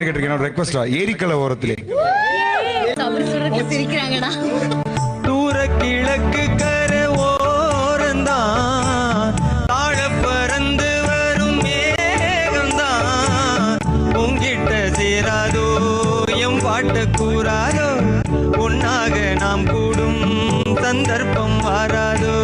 கேட்டிருக்கேன் ரெக்வஸ்டா ஏரிக்கலை ஓரத்திலே சிரிக்கிறாங்கடா. தூர கிழக்கு கரை ஓரந்தான் தாழ பறந்து வரும் மேகம்தான் உங்கிட்ட சேராதோ எம் பாட்ட கூறாதோ ஒன்னாக நாம் கூடும் சந்தர்ப்பம் வாராதோ